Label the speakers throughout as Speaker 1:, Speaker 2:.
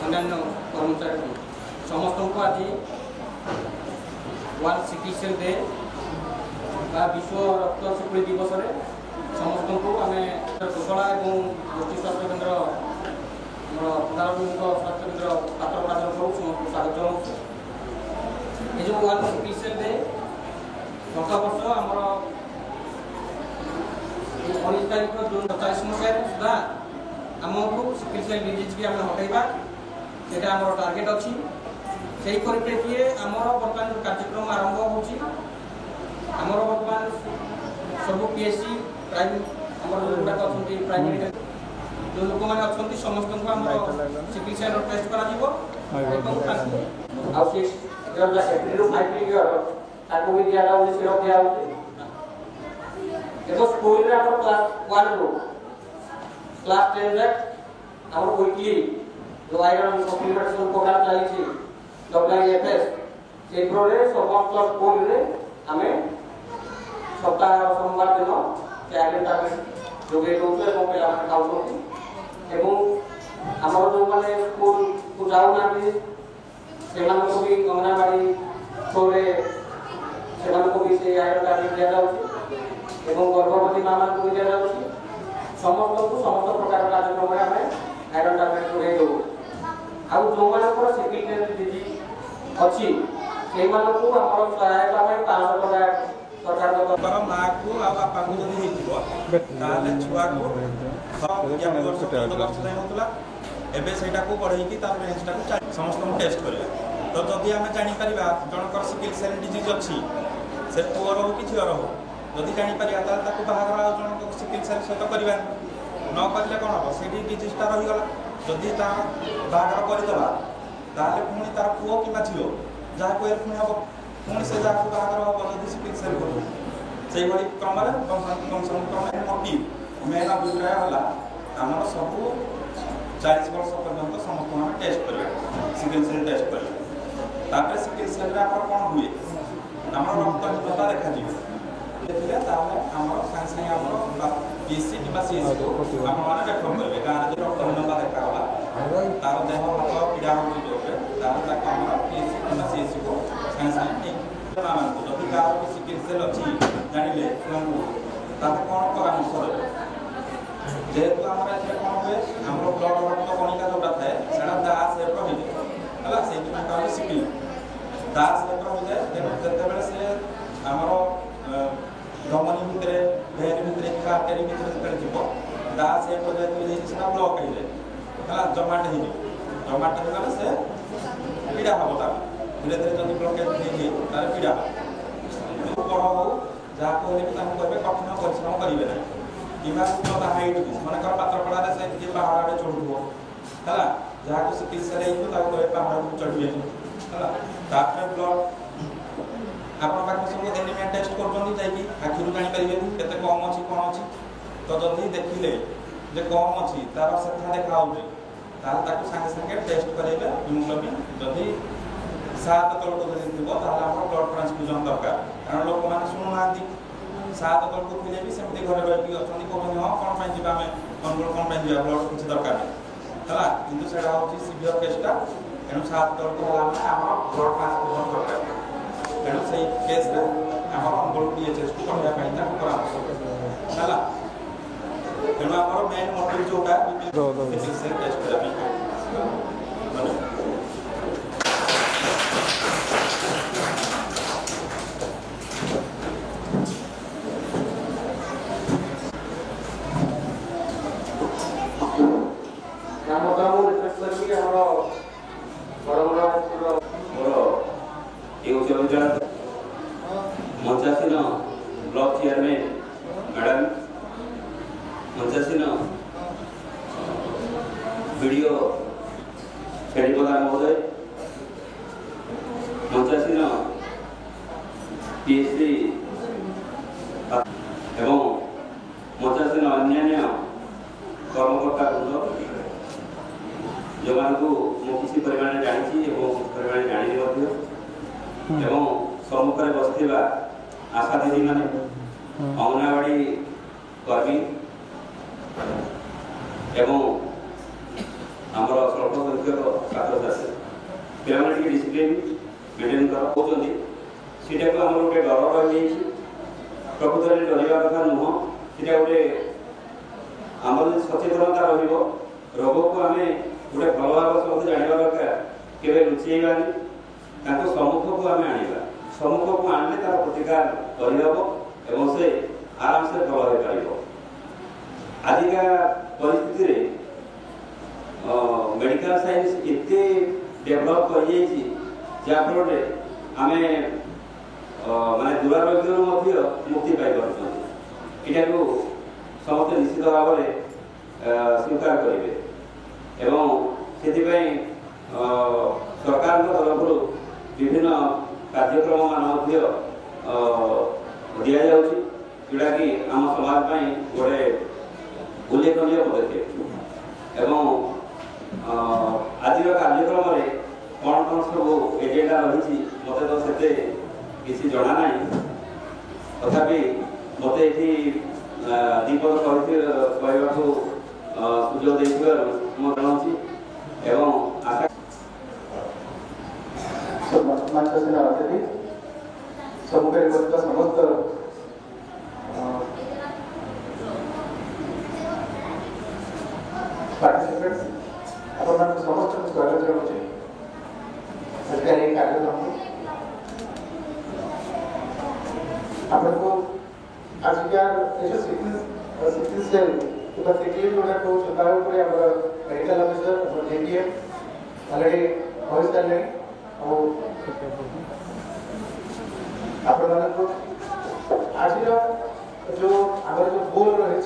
Speaker 1: अन्य कर्मचारी समस्त को आज वर्ल्ड सिकल सेल डे बा विश्व रक्त सिकुड़ी दिवस समस्त को आम कुशला और गोष्ठी स्वास्थ्य केन्द्र प्रधानमंत्री स्वास्थ्य केन्द्र पात्रपड़ा तरफ समस्त स्वागत जनाऊँ। ये जो वर्ल्ड सिकल सेल डे गत वर्ष आमर 19 तारीख जून 27 मसीह सुधा आमको सिकल सेल डिजीज भी आम हटाइबा सेटा आमर टार्गेट अच्छी से परिप्रेक्षी आमर बर्तमान जो कार्यक्रम आरंभ होमर बर्तमान सब पीएचसी प्राइवेट आमर जो गुड़ाक अच्छा प्राइवेट जो लोक मैंने अच्छा समस्त को आम सिकल सेल टेस्ट करा स्कूल क्लास 1 रू क्लास 10 तक आम वीकली जो आयरन सप्लीमेंटेशन प्रोग्राम चली WIFS से समस्त स्कूल आम सप्ताह सोमवार दिन से आयरन टैबलेट जोगे दौर पे खाऊ आमर जो मैंने स्कूल को जाऊना भी अंगनवाड़ी थ्रोरे से आयरन टैबलेट दि जाऊँगी गर्भवती माँ को दि जाऊँगी समस्त को समस्त प्रकार कार्यक्रम में आम आयरन टैबलेट जोगे दौ आउ जो मानकर सिकल सेल डिजीज अच्छी से आम सहायता 500 टका सरकार
Speaker 2: माँ को बापा को जब छुआ को एबे सेटा को बढ़ेकी तार रेंजटा को समस्त टेस्ट करिया तो जदि आम जापर जनकर सिकल सेल डिजीज अच्छी से पुअर हो कि झीर हो जदि जापर बाहर जन सिकल सेल सहित करवा न करें कौन हम से डिजीजटा रहीगला जदि बाहर करदेवा ताले पुणी तार पुओ कि झील जहाँ को पुणी हम पुणी से जहाँ बाहर हम जब सिकल सेल कर से क्रम क्रम मोटिव मेन अभिप्राय है आम सब 40 वर्ष पर्यंत समस्त आम टेस्ट करें सिकल सेल टेस्ट करें सिकल सेल कौन हुए आम रक्तहीनता देखा देखिए आम सागे सागे आम पीएससी कि सीएससी को आपने रेफर करेंगे गाँव जो रक्तहीनता देखाला तार देह हाथ पीड़ा हो पीएससी कि सीएससी को सागे सागे ठीक माँ जब गाँव में सिकल सेल अच्छी जानिले कौन परामर्श देवे जेहेतु आम कौन हुए आम ब्लड रक्त कणिका जोटा थाए से दास सेप्र हो जाए से सिकल दास सेप्र हो जाए तेणु जिते से आमर धमनी भितर भेन भितर कि आर्टेरी भितर जो दास सेप्र जेहतु ब्लक हो जाए जमाट जमाट हो से पीड़ा हम तार धीरे धीरे जब ब्लकेज हो पीड़ा बड़ हो जहाँ कहे कठिन परिश्रम करेंगे ना कि उन्नत हाइट मनकर पात्रपड़ा से किसी पहाड़ आड़े चढ़ुव है जहाँ को सिकल सेल कहे पहाड़ को चढ़िए है ब्लड आप सब एनीमिया टेस्ट कर आखिर जापर के कम अच्छी कौन अच्छी तो जदि देखिले जे कम अच्छी तार से देखा सागे सागे टेस्ट करेंगे हिमोग्लोबिन जदि 7 तलक जब थी ब्लड ट्रांसफ्यूजन दरकार कारण लोक मैंने शुणुना 7 तलक थे भी सेमती घर रही कहते हाँ कौन जी आम अनुगुण कौन जा ब्लड किसी दरकार है कि हूँ सीवियर केसटा तेणु 7 तलक आम ब्लड ट्रांसफ्यूजन दरकार तेणु से केस्रे आम अनुगुण पीएचएस को पढ़ाई परामर्श है तेणु आम मेन मोटिव जोटा सिकल सेल टेस्ट करने
Speaker 3: मंचासीन ब्लॉक चेयरमैन मैडम मंचासीन वीडियो श्रेणीप्रधान महोदय मंचासीन पीएचडी एवं मंचासीन अन्य कर्मकर्ता वृंद जो किसी परिमाण जानी परिमाण जानी सम्मुख में बसवा आशा दीदी मैंने अंगनवाड़ी कर्मी एवं आमर स्वल्प संख्यक डिसिप्लिन मेंटेन कर सीटा को आम गोटे डर रही प्रकृत में डरवा कथा नुह सीटा गोटे आम सचेतनता रोग को आम गोटे भल भाव समस्त जानवा दरकार केवे लुचेबानी सम्मुख को आम आने सम्मुख को आने तार प्रतिकार करहब से आराम से भल हो पार आजिका परिस्थिति रे मेडिकल साइंस इतने डेभलप कर जहाँफल आम माने दुरारोग्य मुक्ति पाई यहाँ को समस्त निश्चित भाव में स्वीकार करेंगे से सरकार तरफ विभिन्न कार्यक्रम मान दि जोटा कि आम समाज गोटे उल्लेखनीय पदक्षेप आज कार्यक्रम में कौन कौन सब एजेंडा रही मत तो से किसी जना ना तथापि मत ये दीपद कहवा सुजोग दे जनाऊँ आशा
Speaker 4: सम्मुखें समस्त पार्टिसिपेंट्स आप समस्त स्वागत जनाऊँ कार्यक्रम आपको आजिकार सिटी सेल कि सिटी जोड़ा कौन मेडिकल ऑफिसर जेडीएम अलरेडी हो सारे आज जो आम जो गोल रही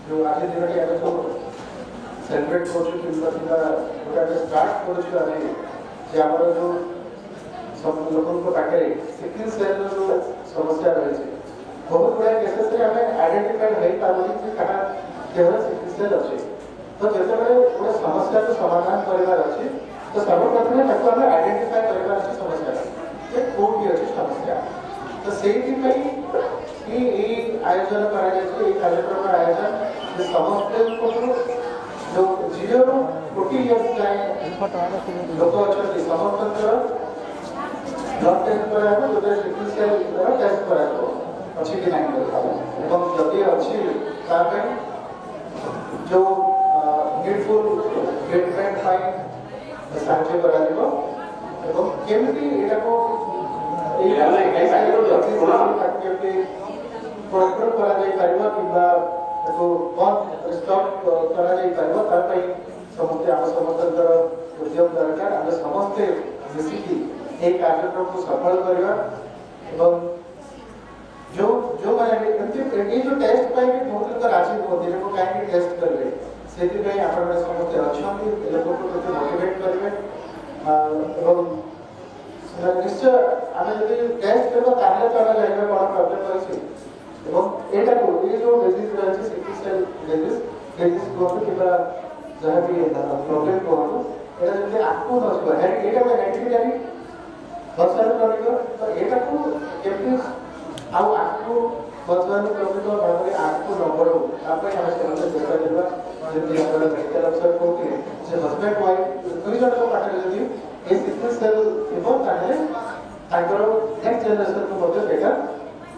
Speaker 4: जो आज दिन की आम जो सेलिब्रेट कर स्टार्ट कर जो सब लोगों पाखे सिकल सेल जो समस्या रही बहुत गुड़ा केसेस आम आइडेंटिफाइड हो पारे देहर सिकल सेल अच्छे तो जिते गोटे समस्या को समाधान करार अच्छे तो सर्वप्रथम आम आइडेंटिफाई करार समस्या कौटी अच्छी समस्या तो से आयोजन कर कार्यक्रम आयोजन समस्त जो 0 ରୁ 40 इयर्स जाए लोक अच्छा समस्त ब्लड टेस्ट कराया जो सिकल सेल टेस्ट कराया अच्छी कि नहीं जदि अच्छी जो नीडफुल ट्रीटमेंट साहाଯ୍य करमती कंट्रोल कर समस्ते आम समस्त उद्यम दरकार आम समस्ते मिसिकी कार्यक्रम को सफल करवा जो जो मैंने जो टेस्ट पाई बहुत लोग राजी दिन को कहीं टेस्ट करेंगे से आप समस्ते अच्छा लोक को मोटिवेट करेंगे निश्चय आम जो टेस्ट करवा चला जाए कौन प्रोब्लेम अच्छी यहाँ को ये जो डिजीज रही सिकल सेल डिजीज कहतु कि जहाँ भी प्रोब्लेम कहतु यहाँ जब आपको नजर हेरिडिटरी बचार कर तो यहाँ को केमती आपको बचार प्रकृत भाव में आपको न बढ़ो आम चेष्टा करवा जमी आप मेडिकल अफसर कहते से हजबैंड वाइफ 2 जन पाखे जब ये सिकल सेल थोड़ा नेक्स्ट जेनेरेशन को बेटर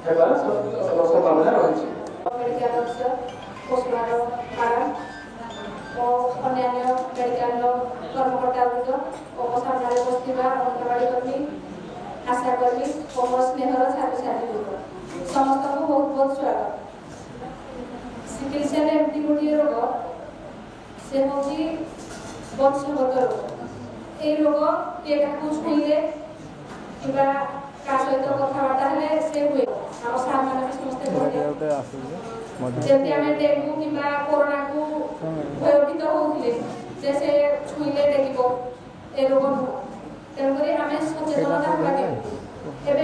Speaker 4: हेबार संभावना रही
Speaker 5: मेडिकल अफसर पोस्टमार्टम मैडम और अन्य मेडिकल कर्मकर्ता और सामने बसवा अंगनवाड़ी कर्मी आशा कर्मी और स्नेहर छात्र छात्री समस्त को बहुत बहुत स्वागत सिकल सेल एमती गोटे रोग से हूँ वंशगत रोग ये रोग किए छुईले कि सहित कथबार्ता हेल्ले से हुए आम सार मैंने समस्ते जमी आम डेंगू कि कोरोना को भयभीत होते से छुईले डेगिब ए रोग नुह तेणुक आम सचेतनता होगा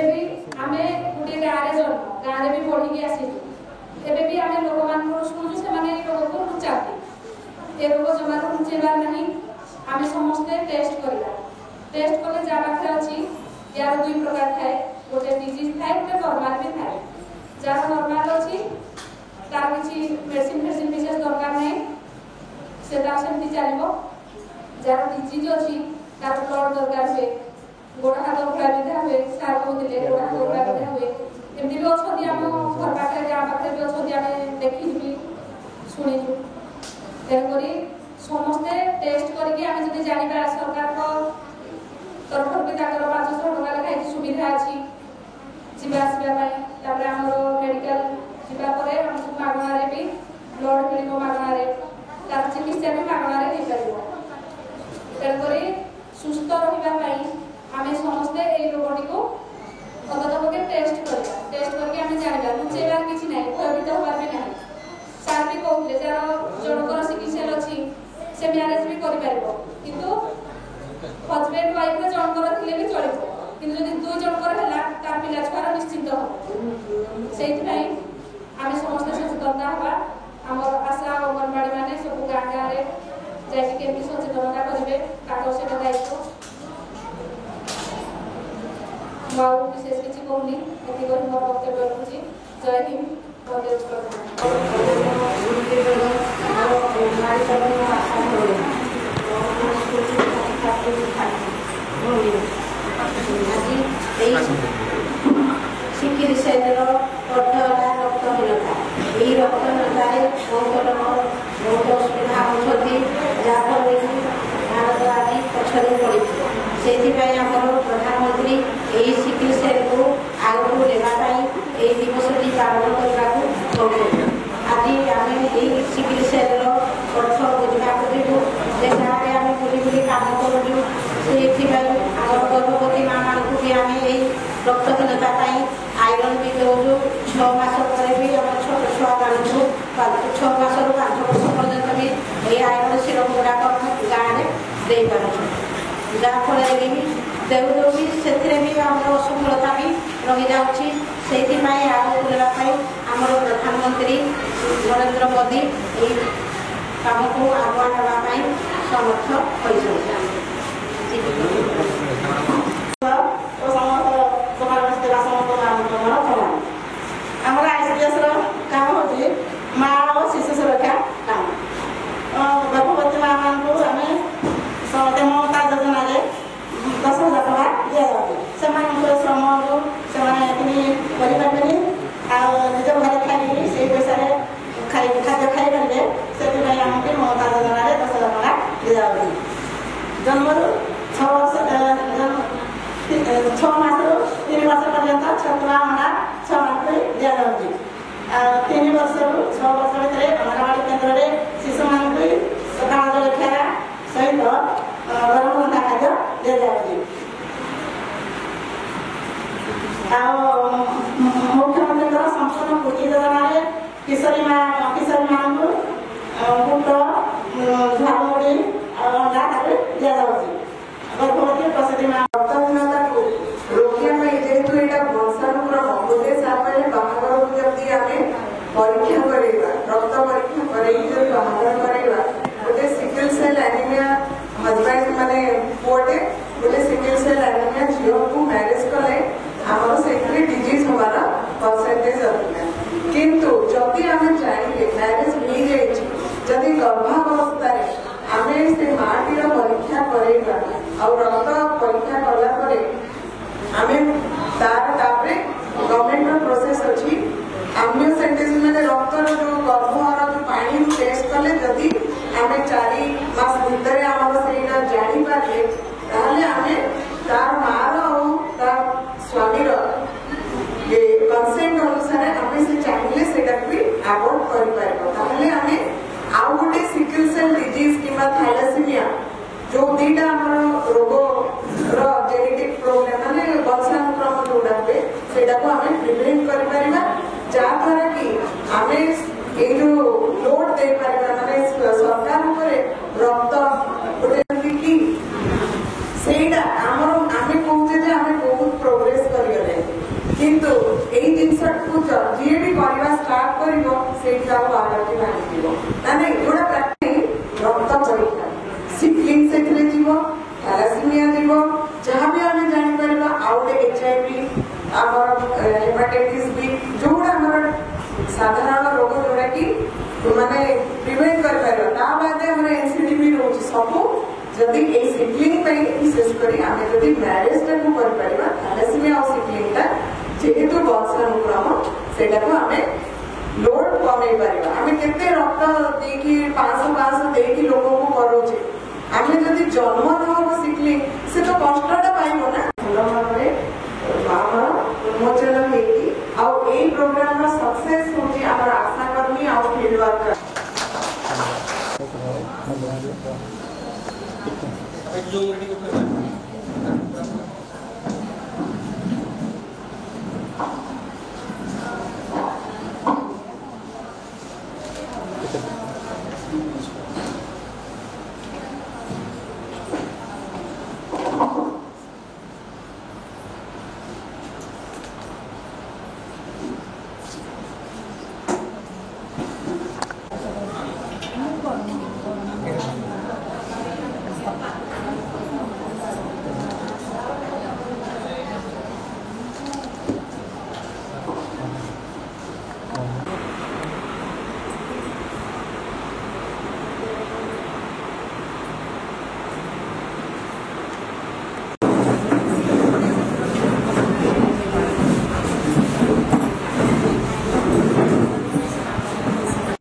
Speaker 5: भी आम गोटे गाँव जन्म गाँव भी बढ़ी आसीचु एवं भी आम लोक मान शुणुचु से रोग को लुचाती ए रोग जमा लुचेबार नहीं आम समस्ते टेस्ट करवा टेस्ट कले जहाँ पाखे अच्छी यार 2 प्रकार थाए गोटे डिजीज थाए गोटे नॉर्मल भी थाए जार नॉर्मल अच्छी तार किसी मेडिसिन विशेष दरकार नहीं सेटा सेमती चलो जार डिजीज अच्छी ତାର ବ୍ଲଡ୍ ଦରକାର ହୁଏ, ଗୋଡ଼ ହାତ ଘୋଳା ବିନ୍ଧା ହୁଏ, ସାର୍ କହୁଥିଲେ ଗୋଡ଼ ହାତ ଘୋଳା ବିନ୍ଧା ହୁଏ। ଏମିତି ବି ଅଛନ୍ତି ଆମ ଘର ପାଖରେ ଗାଁ ପାଖରେ ବି ଅଛନ୍ତି, ଆମେ ଦେଖିଛୁ ବି ଶୁଣିଛୁ। ତେଣୁକରି ସମସ୍ତେ ଟେଷ୍ଟ କରିକି ଆମେ ଯଦି ଜାଣିବା ସରକାରଙ୍କ ତରଫରୁ ବି ତାଙ୍କର 500 ଟଙ୍କା ଲେଖାଏଁ ସୁବିଧା ଅଛି ଯିବା ଆସିବା ପାଇଁ। ତାପରେ ଆମର ମେଡିକାଲ ଯିବା ପରେ ଆମକୁ ମାଗଣାରେ ବି ବ୍ଲଡ୍ ମିଳିବ, ମାଗଣାରେ ତାର ଚିକିତ୍ସା ବି ମାଗଣାରେ ହେଇପାରିବ। ତେଣୁକରି ସୁସ୍ଥ ରହିବା ପାଇଁ ଆମେ ସମସ୍ତେ ଏଇ ରୋଗଟିକୁ ଅବଦପକେ ଟେଷ୍ଟ କରିବା, ଟେଷ୍ଟ କରିକି ଆମେ ଜାଣିବା, ଲୁଚେଇବାର କିଛି ନାହିଁ, ଭୟଭୀତ ହେବାର ବି ନାହିଁ। ସାର୍ ବି କହୁଥିଲେ ଯାହାର ଜଣଙ୍କର ସିକିଲ ଅଛି ସେ ମ୍ୟାରେଜ ବି କରିପାରିବ, କିନ୍ତୁ ହଜବେଣ୍ଡ ୱାଇଫରେ ଜଣଙ୍କର ଥିଲେ ବି ଚଳିବ, କିନ୍ତୁ ଯଦି 2 ଜଣଙ୍କର ହେଲା ତାର ପିଲା ଛୁଆର ନିଶ୍ଚିନ୍ତ ହେବ। ସେଇଥିପାଇଁ ଆମେ ସମସ୍ତେ ସଚେତନତା ହେବା। ଆମର ଆଶା ଅଙ୍ଗନବାଡି ମାନେ ସବୁ ଗାଁ ଗାଁରେ ଯାଇକି କେମିତି ସଚେତନତା କରିବେ ତାଙ୍କର ସେଇଟା ଦାୟିତ୍ୱ। ମୁଁ ଆଉ ବିଶେଷ କିଛି କହୁନି, ଏତିକି କରି ମୋର ବକ୍ତବ୍ୟ ରଖୁଛି। ଜୟ ହିନ୍ଦ, ବନ୍ଦେ ଉତ୍କଳ।
Speaker 6: ସିକିଲ ସେଲର ଅର୍ଥ ହେଲା ରକ୍ତହୀନତା। ଏହି ରକ୍ତହୀନତାରେ ବହୁତ ଲୋକ ବହୁତ ଅସୁବିଧା ହେଉଛନ୍ତି, ଯାହାଫଳରେ କି ଭାରତ ଆଜି ପଛରେ ପଡ଼ିଛି। ସେଥିପାଇଁ ଆମର ପ୍ରଧାନମନ୍ତ୍ରୀ ଏହି ସିକିଲ ସେଲକୁ ଆଗକୁ ନେବା ପାଇଁ ଏହି ଦିବସଟି ପାଳନ କରିବାକୁ କହୁଛନ୍ତି। ଆଜି ଆମେ ଏହି ସିକିଲ ସେଲର ଅର୍ଥ ବୁଝିବାକୁ ଯିବୁ, ଯେ ଗାଁରେ ଆମେ ବୁଲି ବୁଲି କାମ କରୁଛୁ। ସେଥିପାଇଁ ଆମର ଗର୍ଭବତୀ ମା'ମାନଙ୍କୁ ବି ଆମେ ଏହି ରକ୍ତହୀନତା ପାଇଁ ଆଇରନ୍ ବି ଦେଉଛୁ। 6 ମାସ ପରେ ବି ଆମ ଛୋଟ ଛୁଆମାନଙ୍କୁ 6 ମାସରୁ 5 ବର୍ଷ ପର୍ଯ୍ୟନ୍ତ ବି ଏହି ଆଇରନ୍ ସିରପ ଗୁଡ଼ାକ ଗାଁରେ ଦେଇପାରୁଛୁ। ଯାହାଫଳରେ କି ଦେଉ ବି ସେଥିରେ ବି ଆମର ଅସଫଳତା ବି ରହିଯାଉଛି। ସେଇଥିପାଇଁ ଆଗକୁ ନେବା ପାଇଁ ଆମର ପ୍ରଧାନମନ୍ତ୍ରୀ ନରେନ୍ଦ୍ର ମୋଦି ଏହି କାମକୁ ଆଗୁଆ ନେବା ପାଇଁ ସମର୍ଥ ହୋଇଛନ୍ତି। ଆମର ICDSର କାମ ହେଉଛି ମା' ଓ ଶିଶୁ ସୁରକ୍ଷା କାମ। ଗର୍ଭବତୀ ମା'ମାନଙ୍କୁ ଆମେ ମମତା ଯୋଜନାରେ 10,000 ଟଙ୍କା ଦିଆଯାଉଛି। ସେମାନଙ୍କର ଶ୍ରମକୁ ସେମାନେ ଏଥିନି କରିପାରିବେନି, ଆଉ ନିଜ ଘରେ ଖାଇକି ସେଇ ପଇସାରେ ଖାଦ୍ୟ ଖାଇପାରିବେ। ସେଥିପାଇଁ ଆମକୁ ମମତା ଯୋଜନାରେ 10,000 ଟଙ୍କା ଦିଆଯାଉଛି। ଜନ୍ମରୁ 6 ମାସରୁ 3 ବର୍ଷ ପର୍ଯ୍ୟନ୍ତ ଛତୁଆ ଅଣ୍ଡା 6 ମାସରେ ଦିଆଯାଉଛି। 3 ବର୍ଷରୁ 6 ବର୍ଷ ଭିତରେ ଅଙ୍ଗନବାଡ଼ି କେନ୍ଦ୍ରରେ ଶିଶୁମାନଙ୍କୁ ସକାଳ ଜଳଖିଆ ସହିତ ଗରମ ରନ୍ଧା ଖାଦ୍ୟ ଦିଆଯାଉଛି। ଆଉ ମୁଖ୍ୟମନ୍ତ୍ରୀଙ୍କର ସମ୍ପୂର୍ଣ୍ଣ ପୁଷ୍ଟି ଯୋଜନାରେ କିଶୋରୀମାନଙ୍କୁ ବୁଟ, ଝାଲମୁଢ଼ି ଆଉ ଅଣ୍ଡା ତାକୁ ଦିଆଯାଉଛି। ଗର୍ଭବତୀ ପ୍ରସୂତି ମା
Speaker 7: ରକ୍ତହୀନତାକୁ ରୋକିବା ପାଇଁ ଯେହେତୁ ଏଇଟା ବଂଶାନୁକ୍ରମ, ଗୋଟେ ସମୟରେ ବାହାଘରକୁ ଯଦି ଆମେ ପରୀକ୍ଷା କରେଇବା, ରକ୍ତ ପରୀକ୍ଷା କରେଇକି ଯଦି ବାହାଘର କରେଇବା, ଗୋଟେ ସିକଲ ସେଲ୍ ଆନିମିଆ ହଜବେଣ୍ଡ ମାନେ ପୁଅଟେ ଗୋଟେ ସିକଲ ସେଲ୍ ଆନିମିଆ ଝିଅକୁ ମ୍ୟାରେଜ କଲେ ଆମର ସେଇଥିରେ ଡିଜିଜ୍ ହବାର ପରସେଣ୍ଟେଜ ଅଧିକା। କିନ୍ତୁ ଯଦି ଆମେ ଜାଣିଲେ ମ୍ୟାରେଜ ହେଇଯାଇଛି, ଯଦି ଗର୍ଭାବସ୍ଥାରେ ଆମେ ସେ ମାଟିର ପରୀକ୍ଷା କରେଇବା ଆଉ ରକ୍ତ ପରୀକ୍ଷା କଲା ପରେ ଆମେ ତାପରେ ଗଭର୍ଣ୍ଣମେଣ୍ଟର ପ୍ରୋସେସ ଅଛି ଆମ୍ନିଓସେଣ୍ଟେସିସ୍, ମାନେ ରକ୍ତର ଯୋଉ ଗର୍ଭର ଯୋଉ ପାଣି ଟେଷ୍ଟ କଲେ ଯଦି ଆମେ 4 ମାସ ଭିତରେ ଆମର ସେଇଟା ଜାଣିପାରିଲେ, ତାହେଲେ ଆମେ ତାର ମାର ଆଉ ତା ସ୍ୱାମୀର କନସେଣ୍ଟ ଅନୁସାରେ ଆମେ ସେ ଚାହିଁଲେ ସେଇଟାକୁ ବି ଆଭଏଡ୍ କରିପାରିବ। ତାହେଲେ ଆମେ ଆଉ ଗୋଟେ ସିକଲ ସେଲ୍ ଡିଜିଜ୍ କିମ୍ବା ଥାଇଲାସେମିଆ, ଯୋଉ 2ଟା ଆମର ରୋଗର ଜେନେଟିକ୍ ପ୍ରୋବ୍ଲେମ ମାନେ ବଂଶାନୁକ୍ରମ ଯୋଉଟା ହୁଏ, ସେଇଟାକୁ ଆମେ ପ୍ରିଭେଣ୍ଟ କରିପାରିବା। ଯାହାଦ୍ୱାରା କି ଆମେ ଏଇ ଯୋଉ ଲୋଡ୍ ଦେଇପାରିବା, ମାନେ ସରକାର ଉପରେ ରକ୍ତ ଗୋଟେ କି ସେଇଟା ଆମର ଆମେ କହୁଛେ ଯେ ଆମେ ବହୁତ ପ୍ରୋଗ୍ରେସ କରିଗଲେ, କିନ୍ତୁ ଏଇ ଜିନିଷକୁ ଯିଏ ବି କରିବା ଷ୍ଟାର୍ଟ କରିବ ସେଇଠି ଆଉ ବାହାରଟି ଭାଙ୍ଗିଯିବ। ମାନେ ଯୋଉଟା ରକ୍ତ ପରୀକ୍ଷା ସିକଲିଂ ସେଥିରେ ଯିବ, ଥାଲାସେମିଆ ଯିବ, ଯାହାବି ଆମେ ଜାଣିପାରିବା। ଆଉ ଗୋଟେ HIV, ଆମର ହେପାଟାଇଟିସ୍ B, ଯୋଉଟା ଆମର ସାଧାରଣ ରୋଗ ଯୋଉଟା କି ମାନେ ପ୍ରିଭେଣ୍ଟ କରିପାରିବା। ତା ବାଦେ ଆମର NCD ବି ରହୁଛି। ସବୁ ଯଦି ଏଇ ସିକଲିଂ विशेष कर मैरेज टाइम थैलेसीमिया और सिकलिंगटा जेहेतु वंशानुक्रम से लोड कमे पार आम के रक्त देकी 500 देकी लोक को करोचे आम जदि जन्म न सिकलिंग से तो कष्टा पाइब ना भल भाव उन्मोचन होगी प्रोग्राम सक्सेस होची आम आशाकर्मी आ फील्ड वर्कर
Speaker 1: जो